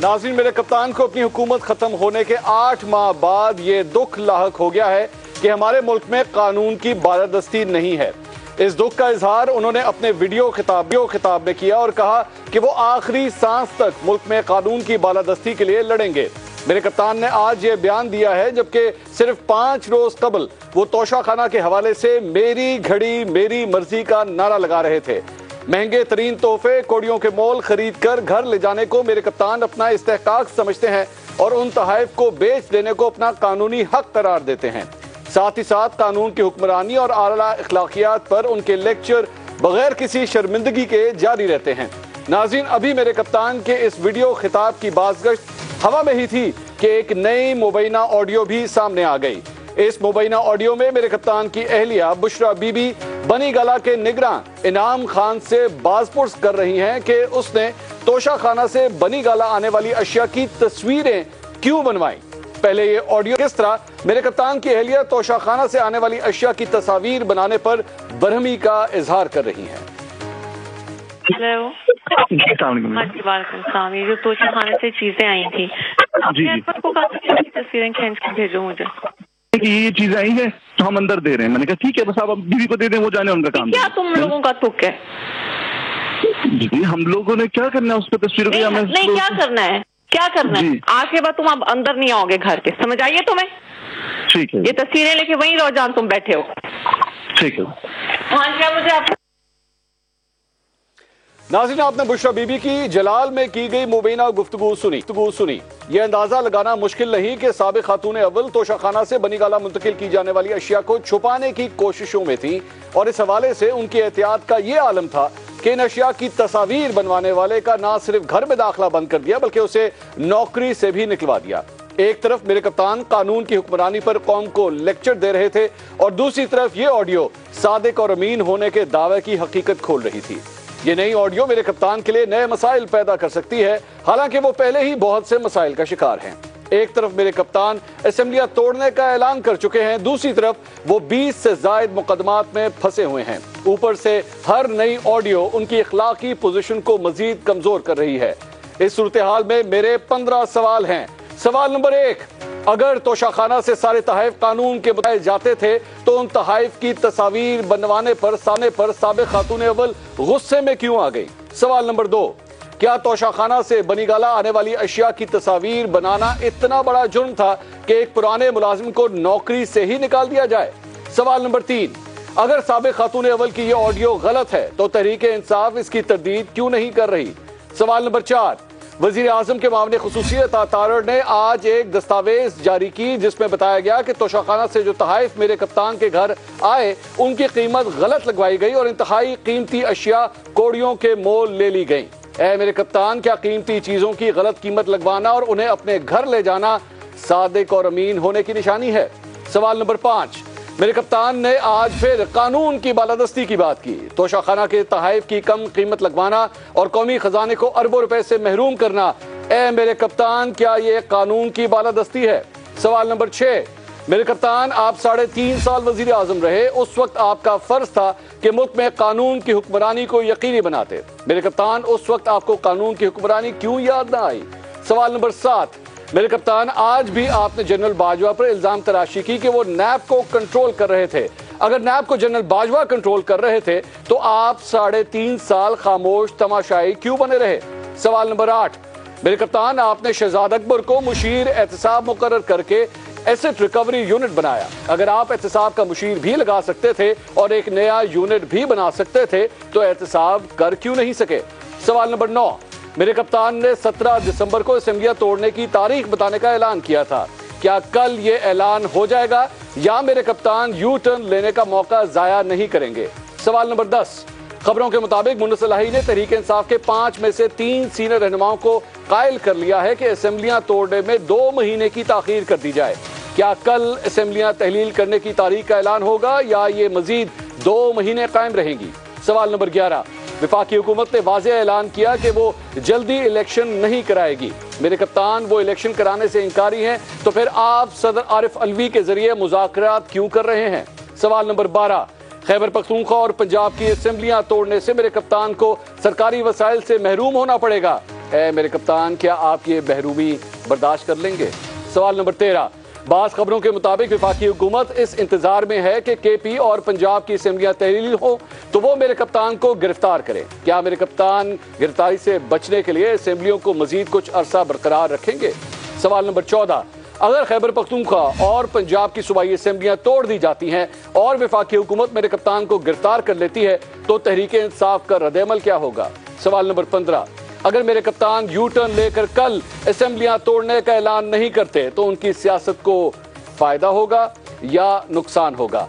नाज़रीन, मेरे कप्तान को अपनी हुकूमत खत्म होने के 8 माह बाद ये दुख लाहक हो गया है कि हमारे मुल्क में कानून की बालादस्ती नहीं है। इस दुख का इजहार उन्होंने अपने वीडियो खिताब में किया और कहा कि वो आखिरी सांस तक मुल्क में कानून की बालादस्ती के लिए लड़ेंगे। मेरे कप्तान ने आज ये बयान दिया है जबकि सिर्फ 5 रोज कबल वो तोशाखाना के हवाले से मेरी घड़ी मेरी मर्जी का नारा लगा रहे थे। महंगे तरीन तोहफे कोड़ियों के मोल खरीद कर घर ले जाने को मेरे कप्तान अपना इस्तेहकाक समझते हैं और उन तोहफ को बेच देने को अपना कानूनी हक करार देते हैं। साथ ही साथ कानून की हुक्मरानी और आला अखलाकियात पर उनके लेक्चर बगैर किसी शर्मिंदगी के जारी रहते हैं। नाज़रीन, अभी मेरे कप्तान के इस वीडियो खिताब की बाज़गश्त हवा में ही थी कि एक नई मुबैना ऑडियो भी सामने आ गई। इस मुबैना ऑडियो में मेरे कप्तान की अहलिया बुशरा बीबी बनी गला के निगरान इनाम खान से बाज़पुर्स कर रही हैं कि उसने तोशाखाना से बनी गला आने वाली अशिया की तस्वीरें क्यों बनवाई। पहले ये ऑडियो किस तरह मेरे कप्तान की अहलिया तोशाखाना से आने वाली अशिया की तस्वीर बनाने पर बरहमी का इजहार कर रही हैं। हेलो, ये जो तोशाखाने से चीजें आई थी, तस्वीरें खींच के भेजो मुझे कि ये चीजें आई है तो हम अंदर दे रहे हैं। मैंने कहा ठीक है, बस आप बीवी को दे दें, वो जाने उनका काम। क्या तुम लोगों का तुक है? जी, हम लोगों ने क्या करना है उस पर तस्वीरों नहीं, क्या करना है, क्या करना है? आज के बाद तुम अब अंदर नहीं आओगे घर के, समझ आइए तुम्हें? ठीक है, ये तस्वीरें लेके वहीं रहो जहाँ तुम बैठे हो। ठीक है। हाँ जी, मुझे आप नाज़रीन, आपने बुशरा बीबी की जलाल में की गई मुबैना गुफ्तगू सुनी। ये अंदाजा लगाना मुश्किल नहीं कि साबिक़ खातून अव्वल तोशाखाना से बनी गाला मुंतकिल की जाने वाली अशिया को छुपाने की कोशिशों में थी और इस हवाले से उनकी एहतियात का ये आलम था कि इन अशिया की तस्वीर बनवाने वाले का ना सिर्फ घर में दाखिला बंद कर दिया बल्कि उसे नौकरी से भी निकलवा दिया। एक तरफ मेरे कप्तान कानून की हुक्मरानी पर कौम को लेक्चर दे रहे थे और दूसरी तरफ ये ऑडियो सादिक और अमीन होने के दावे की हकीकत खोल रही थी। ये नई ऑडियो मेरे कप्तान के लिए नए मसाइल पैदा कर सकती है, हालांकि वो पहले ही बहुत से मसाइल का शिकार हैं। एक तरफ मेरे कप्तान असेंबलियां तोड़ने का ऐलान कर चुके हैं, दूसरी तरफ वो 20 से ज्यादा मुकदमात में फंसे हुए हैं। ऊपर से हर नई ऑडियो उनकी इखलाकी पोजीशन को मजीद कमजोर कर रही है। इस सूरत हाल में मेरे 15 सवाल हैं। सवाल नंबर 1, अगर तोशाखाना से सारे तहफ कानून के बताए जाते थे तो उन तहफ की तस्वीर बनवाने पर साबिक़ खातून अव्वल गुस्से में क्यों आ गई? सवाल नंबर 2, क्या तोशाखाना से बनी गाला आने वाली अशिया की तस्वीर बनाना इतना बड़ा जुर्म था कि एक पुराने मुलाजिम को नौकरी से ही निकाल दिया जाए? सवाल नंबर 3, अगर साबिक़ खातून अव्वल की यह ऑडियो गलत है तो तहरीक इंसाफ इसकी तरदीद क्यों नहीं कर रही? सवाल नंबर 4, वजीर आजम के मामले खुसूसियत तारड़ ने आज एक दस्तावेज जारी की जिसमें बताया गया कि तोशाखाना से जो तहफ मेरे कप्तान के घर आए उनकी कीमत गलत लगवाई गई और इंतहाई कीमती अशिया कोड़ियों के मोल ले ली गई। ऐ मेरे कप्तान, क्या कीमती चीजों की गलत कीमत लगवाना और उन्हें अपने घर ले जाना सादिक और अमीन होने की निशानी है? सवाल नंबर 5, मेरे कप्तान ने आज फिर कानून की बालादस्ती की बात की। तोशाखाना के तहफ की कम कीमत लगवाना और कौमी खजाने को अरबों रुपए से महरूम करना, ए मेरे कप्तान, क्या ये कानून की बालादस्ती है? सवाल नंबर 6, मेरे कप्तान, आप 3.5 साल वजीर आजम रहे, उस वक्त आपका फर्ज था कि मुल्क में कानून की हुक्मरानी को यकीनी बनाते। मेरे कप्तान, उस वक्त आपको कानून की हुक्मरानी क्यों याद ना आई? सवाल नंबर 7, मेरे कप्तान, आज भी आपने जनरल बाजवा पर इल्जाम तराशी की कि वो नैब को कंट्रोल कर रहे थे। अगर नैब को जनरल बाजवा कंट्रोल कर रहे थे तो आप 3.5 साल खामोश तमाशाई क्यों बने रहे? सवाल नंबर 8, मेरे कप्तान, आपने शहजाद अकबर को मुशीर एहतसाब मुकर्रर करके एसेट रिकवरी यूनिट बनाया। अगर आप एहतसाब का मुशीर भी लगा सकते थे और एक नया यूनिट भी बना सकते थे तो एहतसाब कर क्यों नहीं सके? सवाल नंबर 9, मेरे कप्तान ने 17 दिसंबर को असेंबलियां तोड़ने की तारीख बताने का ऐलान किया था। क्या कल ये ऐलान हो जाएगा या मेरे कप्तान यू टर्न लेने का मौका जाया नहीं करेंगे? सवाल नंबर 10, खबरों के मुताबिक मुन्ना सलाही ने तहरीक इंसाफ के 5 में से 3 सीनियर रहनुमाओं को कायल कर लिया है कि असेंबलियां तोड़ने में 2 महीने की ताखीर कर दी जाए। क्या कल असेंबलियां तहलील करने की तारीख का ऐलान होगा या ये मजीद 2 महीने कायम रहेंगी? सवाल नंबर 11, वफाकी हुकूमत ने वाज़ेह ऐलान किया कि वो जल्दी इलेक्शन नहीं कराएगी। मेरे कप्तान, वो इलेक्शन कराने से इनकारी हैं तो फिर आप सदर आरिफ अलवी के जरिए मुज़ाकरात क्यों कर रहे हैं? सवाल नंबर 12, खैबर पख्तूनख्वा और पंजाब की असेंबलियां तोड़ने से मेरे कप्तान को सरकारी वसाइल से महरूम होना पड़ेगा। اے میرے کپتان کیا آپ یہ محرومی برداشت کر لیں گے؟ سوال نمبر 13، بعض خبروں کے مطابق وفاقی حکومت اس انتظار میں ہے کہ کے پی اور پنجاب کی اسمبلیاں تحلیل ہوں تو وہ میرے کپتان کو گرفتار کریں، کیا میرے کپتان گرفتاری سے بچنے کے لیے اسمبلیوں کو مزید کچھ عرصہ برقرار رکھیں گے؟ سوال نمبر 14، اگر خیبر پختونخوا اور پنجاب کی صوبائی اسمبلیاں توڑ دی جاتی ہیں اور وفاقی حکومت میرے کپتان کو گرفتار کر لیتی ہے تو تحریک انصاف کا رد عمل کیا ہوگا؟ سوال نمبر 15، اگر میرے کپتان یو ٹرن لے کر کل اسمبلیاں توڑنے کا اعلان نہیں کرتے تو ان کی سیاست کو فائدہ ہوگا یا نقصان ہوگا؟